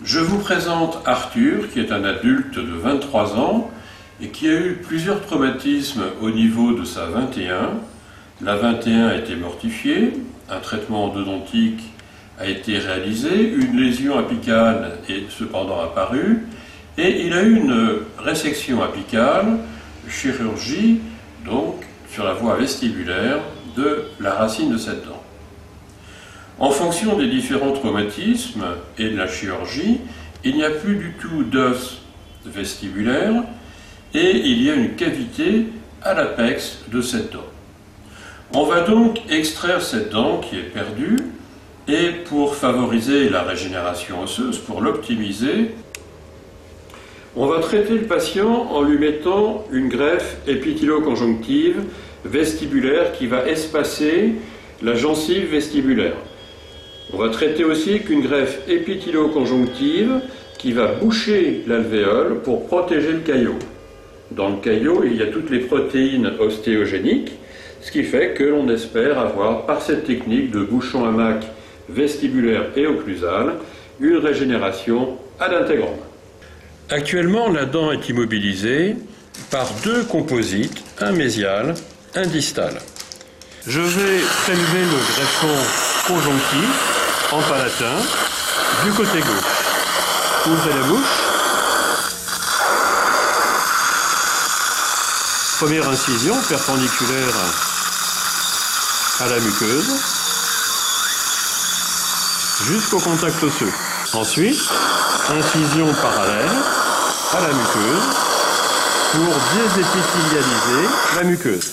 Je vous présente Arthur, qui est un adulte de 23 ans et qui a eu plusieurs traumatismes au niveau de sa 21. La 21 a été mortifiée, un traitement endodontique a été réalisé, une lésion apicale est cependant apparue et il a eu une résection apicale, chirurgie, donc sur la voie vestibulaire de la racine de cette dent. En fonction des différents traumatismes et de la chirurgie, il n'y a plus du tout d'os vestibulaire et il y a une cavité à l'apex de cette dent. On va donc extraire cette dent qui est perdue et pour favoriser la régénération osseuse, pour l'optimiser, on va traiter le patient en lui mettant une greffe épithylo-conjonctive vestibulaire qui va espacer la gencive vestibulaire. On va traiter aussi qu'une greffe épithylo-conjonctive qui va boucher l'alvéole pour protéger le caillot. Dans le caillot, il y a toutes les protéines ostéogéniques, ce qui fait que l'on espère avoir, par cette technique de bouchon à mac vestibulaire et occlusal, une régénération ad intégram. Actuellement, la dent est immobilisée par deux composites, un mésial, un distal. Je vais prélever le greffon conjonctif en palatin du côté gauche. Ouvrez la bouche. Première incision perpendiculaire à la muqueuse jusqu'au contact osseux. Ensuite, incision parallèle à la muqueuse pour désépithélialiser la muqueuse.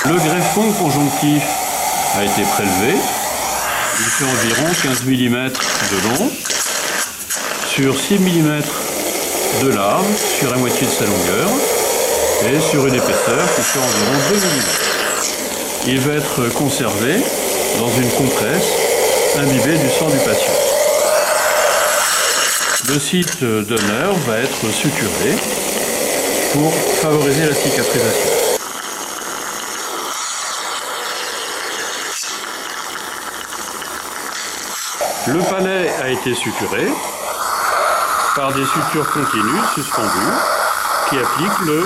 Le greffon conjonctif a été prélevé. Il fait environ 15 mm de long, sur 6 mm de large, sur la moitié de sa longueur, et sur une épaisseur qui fait environ 2 mm. Il va être conservé dans une compresse imbibée du sang du patient. Le site d'honneur va être suturé pour favoriser la cicatrisation. Le palais a été suturé par des sutures continues suspendues qui appliquent le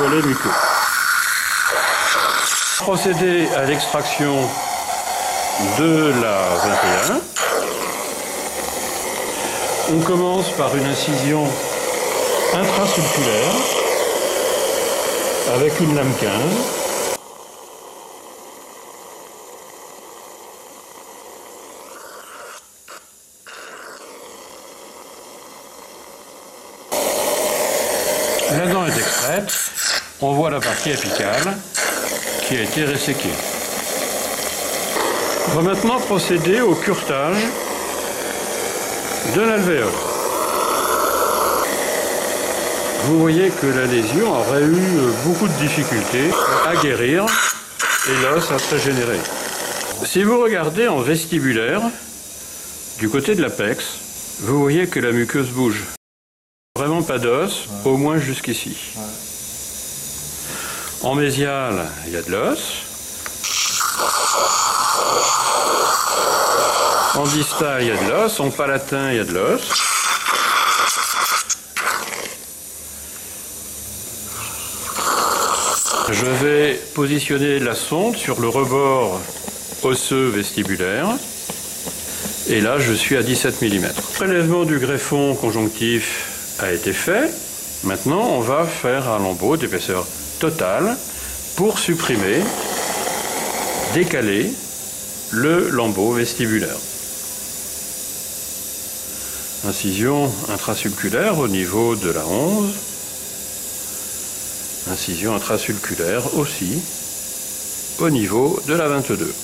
volet muqueux. Procéder à l'extraction de la 21. On commence par une incision intracirculaire avec une lame 15. La dent est extraite, on voit la partie apicale qui a été resséquée. On va maintenant procéder au curetage de l'alvéole. Vous voyez que la lésion aurait eu beaucoup de difficultés à guérir et l'os a régénéré. Si vous regardez en vestibulaire, du côté de l'apex, vous voyez que la muqueuse bouge. Vraiment pas d'os, au moins jusqu'ici. En mésial, il y a de l'os. En distal, il y a de l'os. En palatin, il y a de l'os. Je vais positionner la sonde sur le rebord osseux vestibulaire. Et là, je suis à 17 mm. Le prélèvement du greffon conjonctif a été fait. Maintenant, on va faire un lambeau d'épaisseur totale pour supprimer décaler le lambeau vestibulaire. Incision intrasulculaire au niveau de la 11. Incision intrasulculaire aussi au niveau de la 22.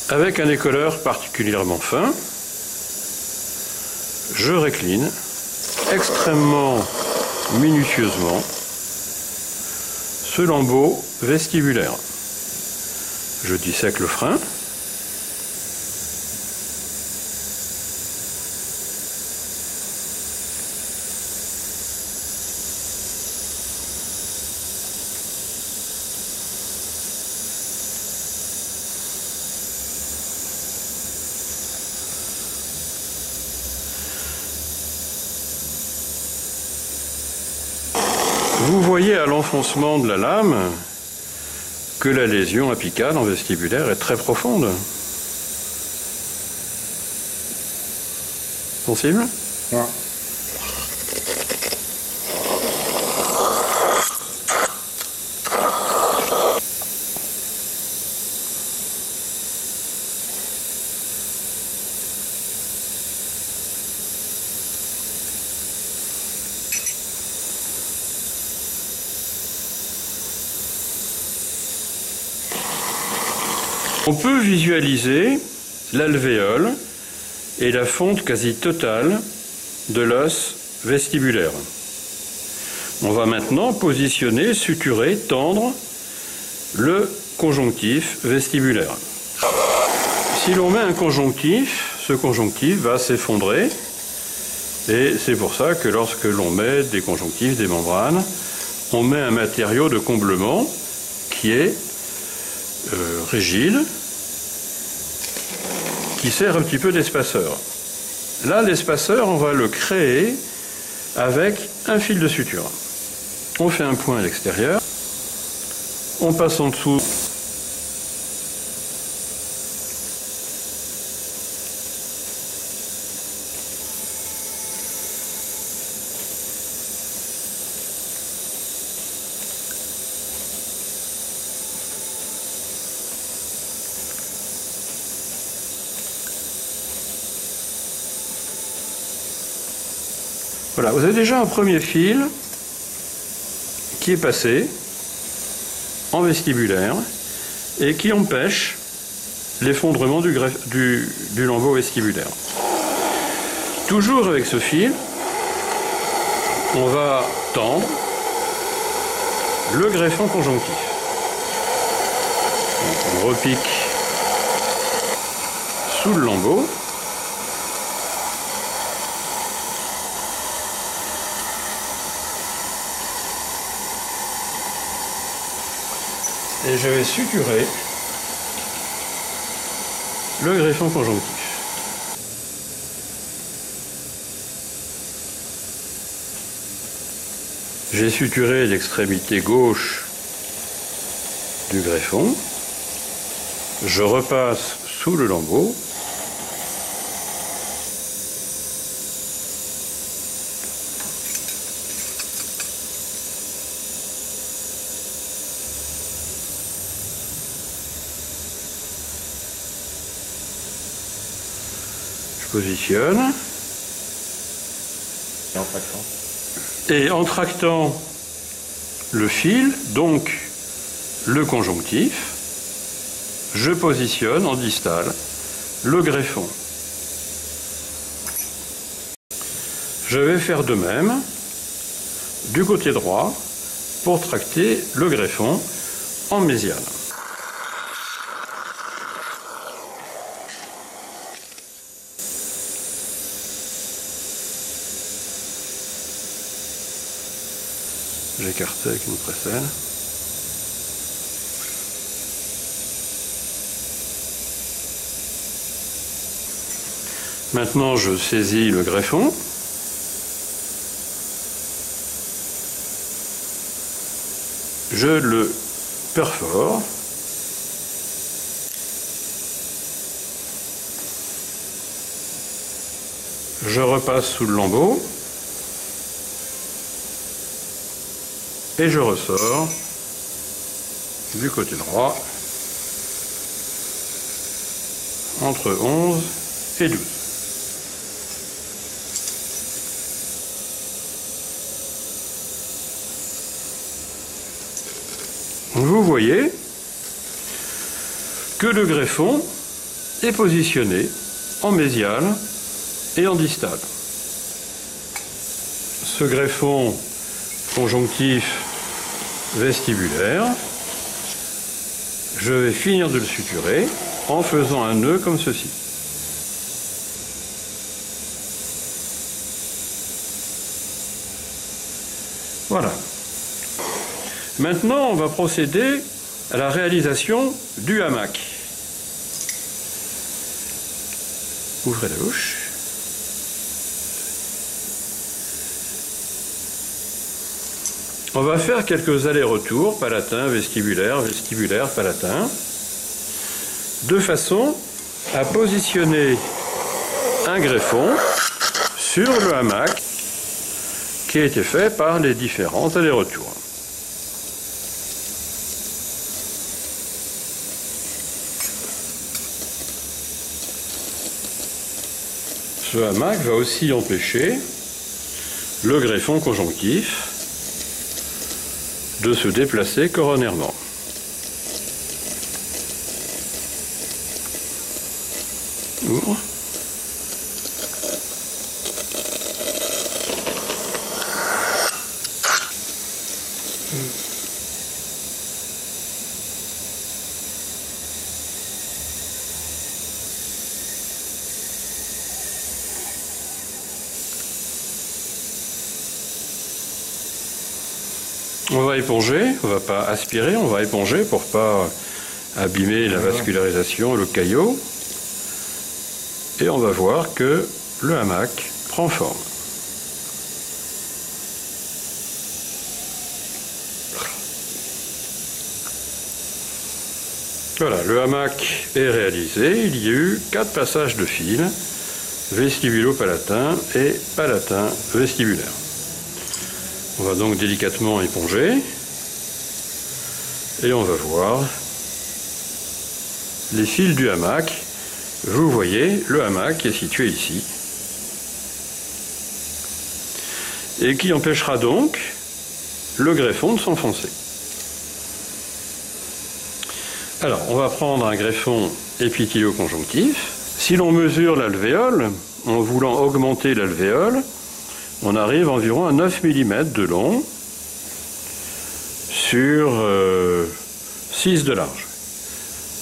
Avec un écolleur particulièrement fin, je récline extrêmement minutieusement ce lambeau vestibulaire. Je dissèque le frein. Vous voyez à l'enfoncement de la lame que la lésion apicale en vestibulaire est très profonde. Sensible ? Ouais. On peut visualiser l'alvéole et la fonte quasi totale de l'os vestibulaire. On va maintenant positionner, suturer, tendre le conjonctif vestibulaire. Si l'on met un conjonctif, ce conjonctif va s'effondrer et c'est pour ça que lorsque l'on met des conjonctifs, des membranes, on met un matériau de comblement qui est rigide, qui sert un petit peu d'espaceur. Là, l'espaceur, on va le créer avec un fil de suture. On fait un point à l'extérieur, on passe en dessous Voilà, vous avez déjà un premier fil qui est passé en vestibulaire et qui empêche l'effondrement du lambeau vestibulaire. Toujours avec ce fil, on va tendre le greffon conjonctif. Donc on repique sous le lambeau. Et je vais suturer le greffon conjonctif. J'ai suturé l'extrémité gauche du greffon. Je repasse sous le lambeau. Positionne et en tractant le fil, donc le conjonctif, je positionne en distal le greffon. Je vais faire de même du côté droit pour tracter le greffon en mésial. J'écarte avec une précelle. Maintenant, je saisis le greffon. Je le perfore. Je repasse sous le lambeau. Et je ressors du côté droit entre 11 et 12. Vous voyez que le greffon est positionné en mésial et en distal. Ce greffon conjonctif vestibulaire, je vais finir de le suturer en faisant un nœud comme ceci. Voilà. Maintenant, on va procéder à la réalisation du hamac. Ouvrez la bouche. On va faire quelques allers-retours, palatin, vestibulaire, vestibulaire, palatin, de façon à positionner un greffon sur le hamac qui a été fait par les différents allers-retours. Ce hamac va aussi empêcher le greffon conjonctif de se déplacer coronairement. Ouvre. On va éponger, on ne va pas aspirer, on va éponger pour ne pas abîmer la vascularisation, le caillot. Et on va voir que le hamac prend forme. Voilà, le hamac est réalisé. Il y a eu 4 passages de fil, vestibulo-palatin et palatin-vestibulaire. On va donc délicatement éponger et on va voir les fils du hamac. Vous voyez, le hamac qui est situé ici et qui empêchera donc le greffon de s'enfoncer. Alors, on va prendre un greffon épithélo-conjonctif. Si l'on mesure l'alvéole, en voulant augmenter l'alvéole, on arrive environ à 9 mm de long sur 6 de large.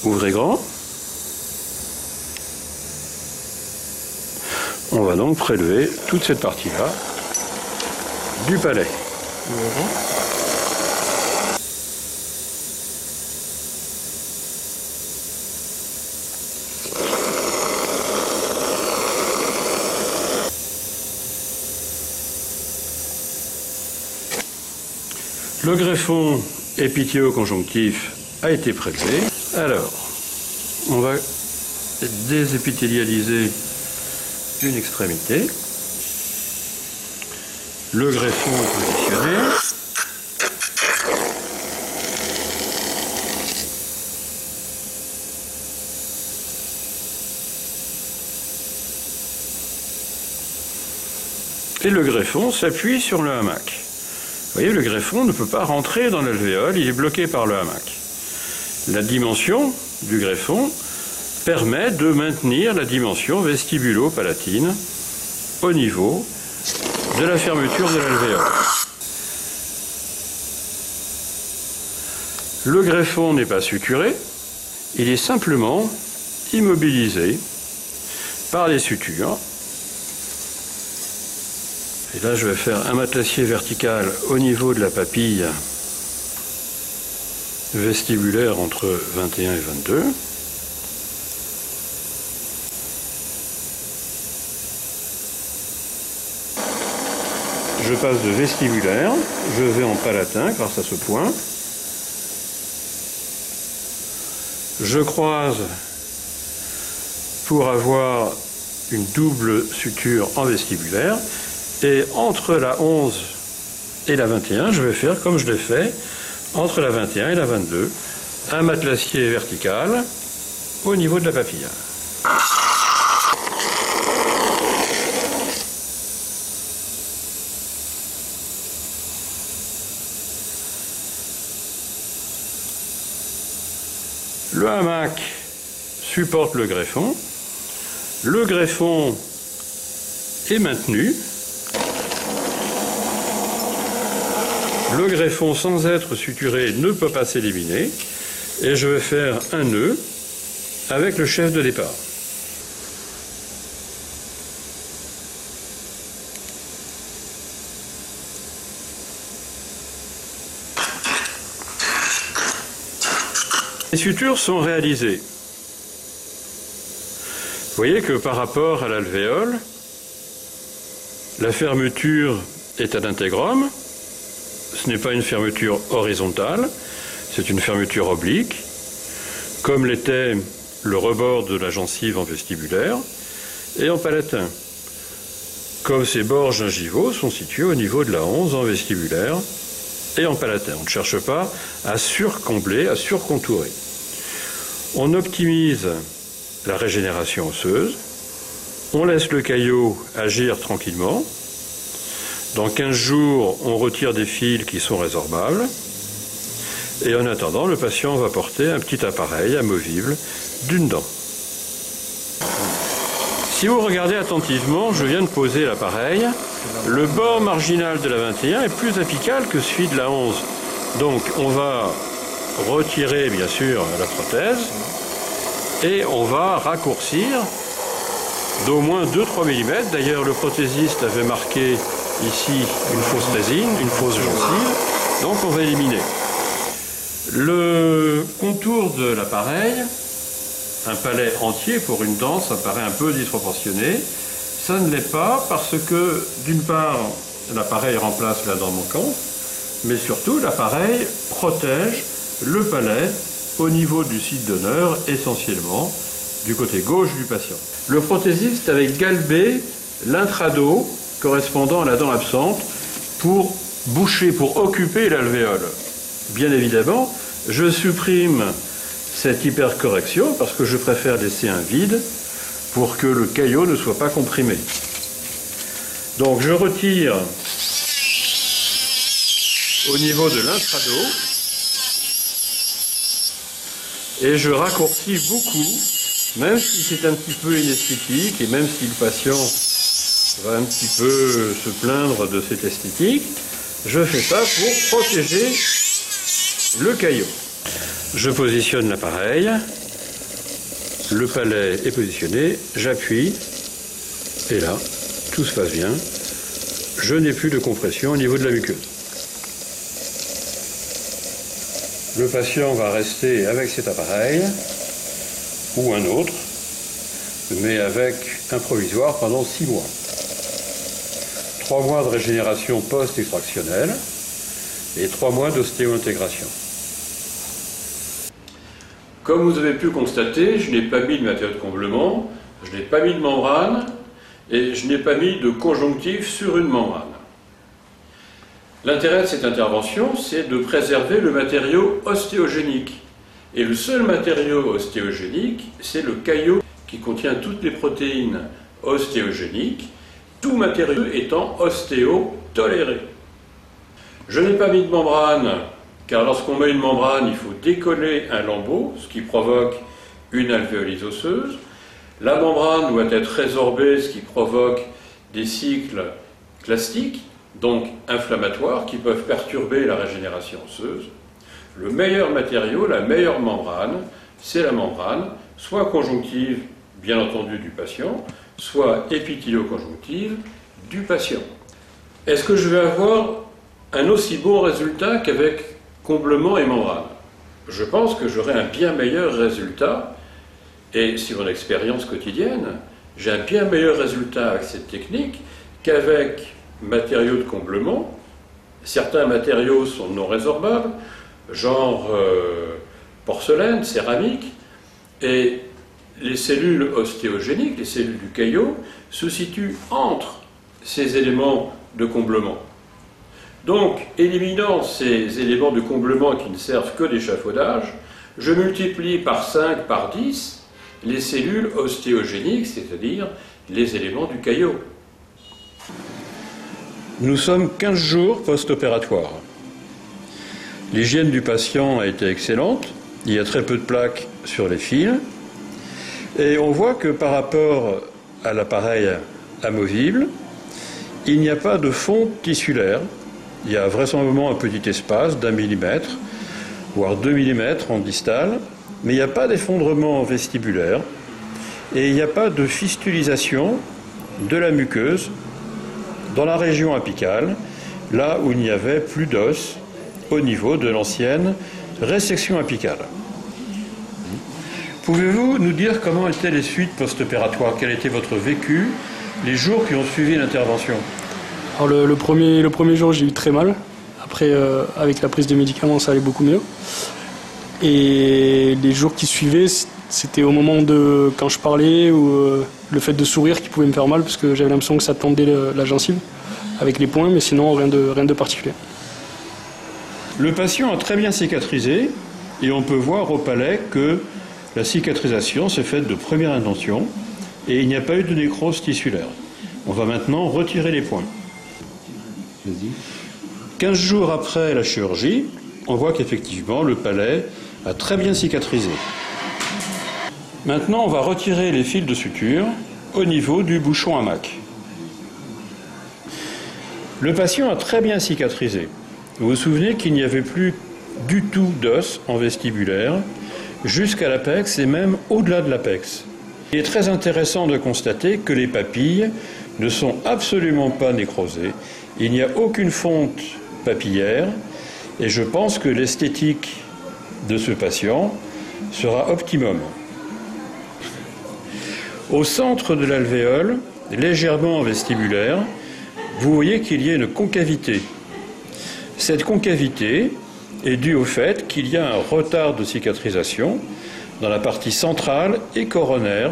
Ouvrez grand. On va donc prélever toute cette partie-là du palais. Le greffon épithélo-conjonctif a été prélevé. Alors, on va désépithélialiser une extrémité. Le greffon est positionné. Et le greffon s'appuie sur le hamac. Vous voyez, le greffon ne peut pas rentrer dans l'alvéole, il est bloqué par le hamac. La dimension du greffon permet de maintenir la dimension vestibulo-palatine au niveau de la fermeture de l'alvéole. Le greffon n'est pas suturé, il est simplement immobilisé par les sutures. Et là, je vais faire un matelassier vertical au niveau de la papille vestibulaire entre 21 et 22. Je passe de vestibulaire, je vais en palatin grâce à ce point. Je croise pour avoir une double suture en vestibulaire. Et entre la 11 et la 21, je vais faire comme je l'ai fait entre la 21 et la 22, un matelassier vertical au niveau de la papille. Le hamac supporte le greffon. Le greffon est maintenu. Le greffon, sans être suturé, ne peut pas s'éliminer. Et je vais faire un nœud avec le chef de départ. Les sutures sont réalisées. Vous voyez que par rapport à l'alvéole, la fermeture est à l'intégrome. Ce n'est pas une fermeture horizontale, c'est une fermeture oblique, comme l'était le rebord de la gencive en vestibulaire et en palatin, comme ces bords gingivaux sont situés au niveau de la 11 en vestibulaire et en palatin. On ne cherche pas à surcombler, à surcontourer. On optimise la régénération osseuse, on laisse le caillot agir tranquillement. Dans 15 jours, on retire des fils qui sont résorbables. Et en attendant, le patient va porter un petit appareil amovible d'une dent. Si vous regardez attentivement, je viens de poser l'appareil. Le bord marginal de la 21 est plus apical que celui de la 11. Donc on va retirer bien sûr la prothèse et on va raccourcir d'au moins 2-3 mm. D'ailleurs, le prothésiste avait marqué ici une fausse résine, une fausse gencive, donc on va éliminer. Le contour de l'appareil, un palais entier pour une dent, ça paraît un peu disproportionné. Ça ne l'est pas parce que, d'une part, l'appareil remplace la dent manquante, mais surtout l'appareil protège le palais au niveau du site d'honneur, essentiellement du côté gauche du patient. Le prothésiste avait galbé l'intrado correspondant à la dent absente pour boucher, pour occuper l'alvéole. Bien évidemment, je supprime cette hypercorrection parce que je préfère laisser un vide pour que le caillot ne soit pas comprimé. Donc je retire au niveau de l'intrado et je raccourcis beaucoup, même si c'est un petit peu inesthétique et même si le patient va un petit peu se plaindre de cette esthétique, je fais ça pour protéger le caillot. Je positionne l'appareil, le palais est positionné, j'appuie, et là, tout se passe bien. Je n'ai plus de compression au niveau de la muqueuse. Le patient va rester avec cet appareil, ou un autre, mais avec un provisoire pendant 6 mois. 3 mois de régénération post-extractionnelle et 3 mois d'ostéo-intégration. Comme vous avez pu constater, je n'ai pas mis de matériau de comblement, je n'ai pas mis de membrane et je n'ai pas mis de conjonctif sur une membrane. L'intérêt de cette intervention, c'est de préserver le matériau ostéogénique. Et le seul matériau ostéogénique, c'est le caillot qui contient toutes les protéines ostéogéniques, tout matériau étant ostéo-toléré. Je n'ai pas mis de membrane, car lorsqu'on met une membrane, il faut décoller un lambeau, ce qui provoque une alvéolise osseuse. La membrane doit être résorbée, ce qui provoque des cycles clastiques, donc inflammatoires, qui peuvent perturber la régénération osseuse. Le meilleur matériau, la meilleure membrane, c'est la membrane, soit conjonctive, bien entendu, du patient, soit épithélo-conjonctive du patient. Est-ce que je vais avoir un aussi bon résultat qu'avec comblement et membrane? Je pense que j'aurai un bien meilleur résultat, et sur mon expérience quotidienne, j'ai un bien meilleur résultat avec cette technique qu'avec matériaux de comblement. Certains matériaux sont non résorbables, genre porcelaine, céramique, et les cellules ostéogéniques, les cellules du caillot, se situent entre ces éléments de comblement. Donc, éliminant ces éléments de comblement qui ne servent que d'échafaudage, je multiplie par 5, par 10, les cellules ostéogéniques, c'est-à-dire les éléments du caillot. Nous sommes 15 jours post-opératoire. L'hygiène du patient a été excellente, il y a très peu de plaques sur les fils, et on voit que par rapport à l'appareil amovible, il n'y a pas de fonte tissulaire, il y a vraisemblablement un petit espace d'1 millimètre, voire 2 mm en distal, mais il n'y a pas d'effondrement vestibulaire et il n'y a pas de fistulisation de la muqueuse dans la région apicale, là où il n'y avait plus d'os au niveau de l'ancienne résection apicale. Pouvez-vous nous dire comment étaient les suites post-opératoires? Quel était votre vécu les jours qui ont suivi l'intervention? Alors le premier jour, j'ai eu très mal. Après, avec la prise de médicaments, ça allait beaucoup mieux. Et les jours qui suivaient, c'était au moment de quand je parlais ou le fait de sourire qui pouvait me faire mal parce que j'avais l'impression que ça tendait la gencive avec les poings, mais sinon rien de particulier. Le patient a très bien cicatrisé et on peut voir au palais que la cicatrisation s'est faite de première intention et il n'y a pas eu de nécrose tissulaire. On va maintenant retirer les poings. 15 jours après la chirurgie, on voit qu'effectivement le palais a très bien cicatrisé. Maintenant, on va retirer les fils de suture au niveau du bouchon à mac. Le patient a très bien cicatrisé. Vous vous souvenez qu'il n'y avait plus du tout d'os en vestibulaire jusqu'à l'apex et même au-delà de l'apex. Il est très intéressant de constater que les papilles ne sont absolument pas nécrosées. Il n'y a aucune fonte papillaire et je pense que l'esthétique de ce patient sera optimum. Au centre de l'alvéole, légèrement vestibulaire, vous voyez qu'il y a une concavité. Cette concavité est due au fait qu'il y a un retard de cicatrisation dans la partie centrale et coronaire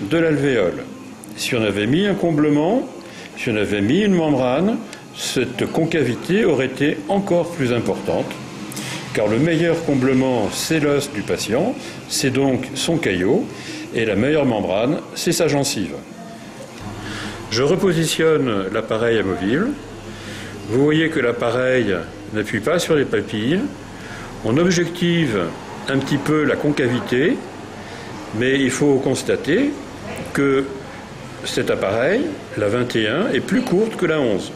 de l'alvéole. Si on avait mis un comblement, si on avait mis une membrane, cette concavité aurait été encore plus importante, car le meilleur comblement, c'est l'os du patient, c'est donc son caillot, et la meilleure membrane, c'est sa gencive. Je repositionne l'appareil amovible. Vous voyez que l'appareil n'appuie pas sur les papilles. On objective un petit peu la concavité, mais il faut constater que cet appareil, la 21, est plus courte que la 11.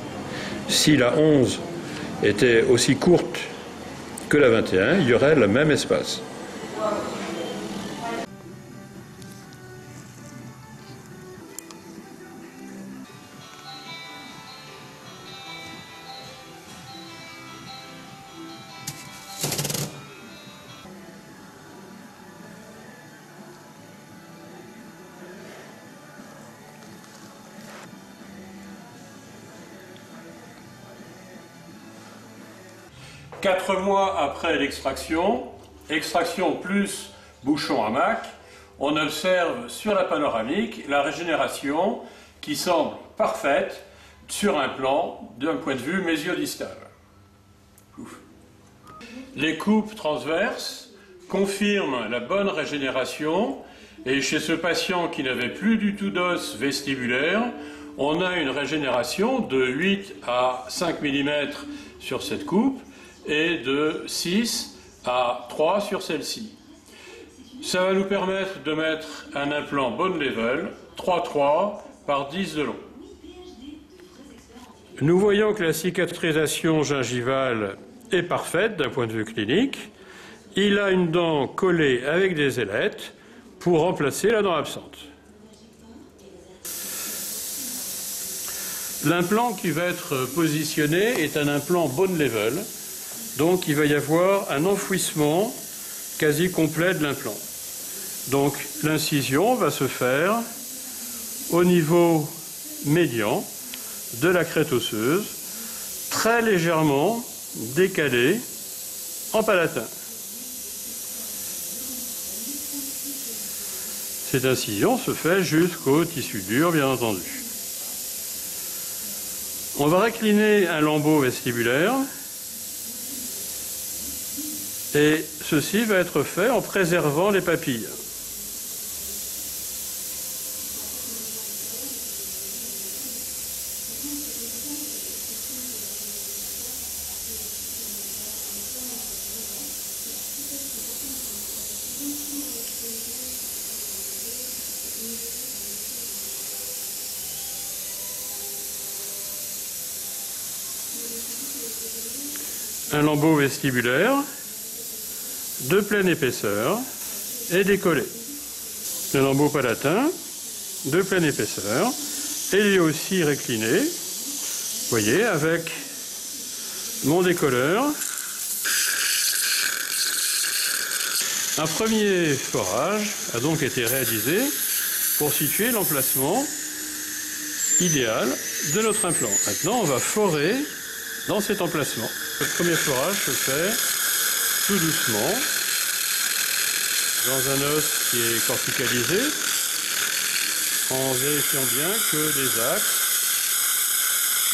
Si la 11 était aussi courte que la 21, il y aurait le même espace. Quatre mois après l'extraction, extraction plus bouchon à mac, on observe sur la panoramique la régénération qui semble parfaite sur un plan d'un point de vue mésiodistal. Les coupes transverses confirment la bonne régénération et chez ce patient qui n'avait plus du tout d'os vestibulaire, on a une régénération de 8 à 5 mm sur cette coupe et de 6 à 3 sur celle-ci. Ça va nous permettre de mettre un implant bone level 3,3 par 10 de long. Nous voyons que la cicatrisation gingivale est parfaite d'un point de vue clinique. Il a une dent collée avec des ailettes pour remplacer la dent absente. L'implant qui va être positionné est un implant bone level. Donc il va y avoir un enfouissement quasi complet de l'implant. Donc l'incision va se faire au niveau médian de la crête osseuse, très légèrement décalée en palatin. Cette incision se fait jusqu'au tissu dur, bien entendu. On va récliner un lambeau vestibulaire. Et ceci va être fait en préservant les papilles. un lambeau vestibulaire de pleine épaisseur et décollé. Le lambeau palatin de pleine épaisseur et lui aussi récliné, vous voyez, avec mon décolleur. Un premier forage a donc été réalisé pour situer l'emplacement idéal de notre implant. Maintenant, on va forer dans cet emplacement. Le premier forage se fait tout doucement dans un os qui est corticalisé, en vérifiant bien que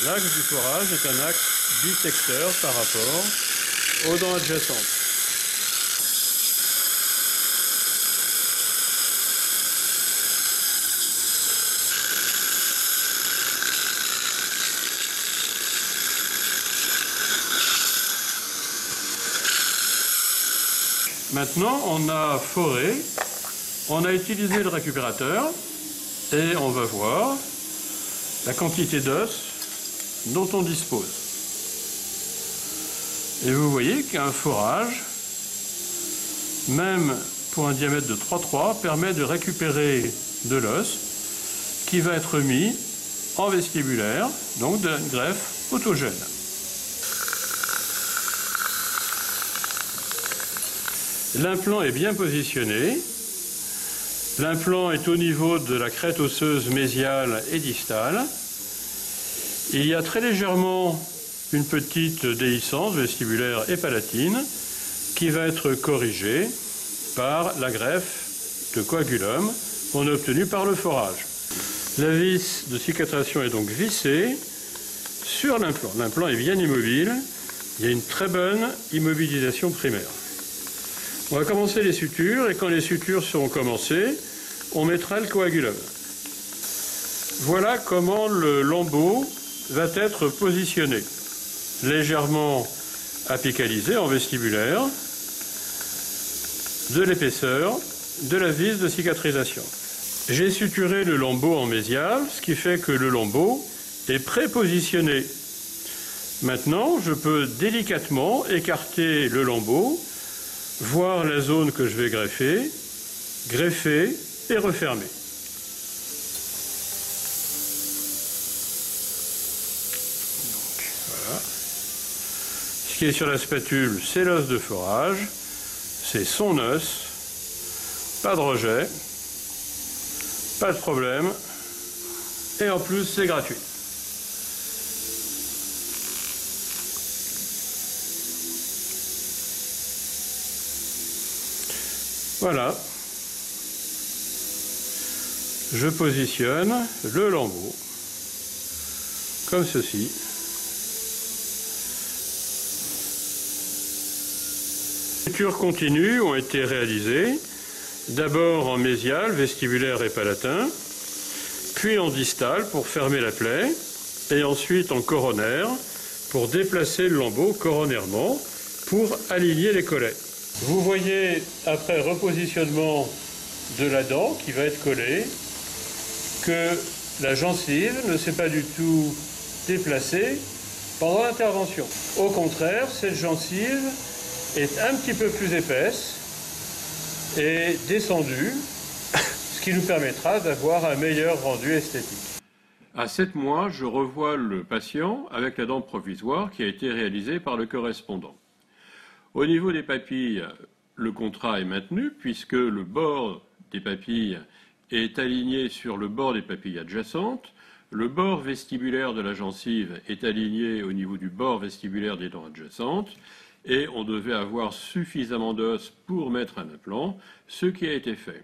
l'axe du forage est un axe bisecteur par rapport aux dents adjacentes. Maintenant, on a foré, on a utilisé le récupérateur et on va voir la quantité d'os dont on dispose. Et vous voyez qu'un forage, même pour un diamètre de 3,3, permet de récupérer de l'os qui va être mis en vestibulaire, donc d'une greffe autogène. L'implant est bien positionné. L'implant est au niveau de la crête osseuse mésiale et distale. Il y a très légèrement une petite déhiscence vestibulaire et palatine qui va être corrigée par la greffe de coagulum qu'on a obtenue par le forage. La vis de cicatrisation est donc vissée sur l'implant. L'implant est bien immobile. Il y a une très bonne immobilisation primaire. On va commencer les sutures et quand les sutures seront commencées, on mettra le coagulum. Voilà comment le lambeau va être positionné. Légèrement apicalisé en vestibulaire, de l'épaisseur de la vis de cicatrisation. J'ai suturé le lambeau en mésial, ce qui fait que le lambeau est prépositionné. Maintenant, je peux délicatement écarter le lambeau, voir la zone que je vais greffer et refermer. Donc, voilà. Ce qui est sur la spatule, c'est l'os de forage, c'est son os, pas de rejet, pas de problème, et en plus c'est gratuit. Voilà, je positionne le lambeau comme ceci. Les sutures continues ont été réalisées, d'abord en mésial, vestibulaire et palatin, puis en distal pour fermer la plaie, et ensuite en coronaire pour déplacer le lambeau coronairement pour aligner les collets. Vous voyez, après repositionnement de la dent qui va être collée, que la gencive ne s'est pas du tout déplacée pendant l'intervention. Au contraire, cette gencive est un petit peu plus épaisse et descendue, ce qui nous permettra d'avoir un meilleur rendu esthétique. À 7 mois, je revois le patient avec la dent provisoire qui a été réalisée par le correspondant. Au niveau des papilles, le contrat est maintenu puisque le bord des papilles est aligné sur le bord des papilles adjacentes. Le bord vestibulaire de la gencive est aligné au niveau du bord vestibulaire des dents adjacentes et on devait avoir suffisamment d'os pour mettre un implant, ce qui a été fait.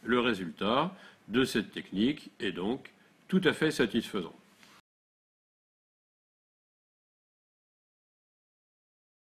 Le résultat de cette technique est donc tout à fait satisfaisant.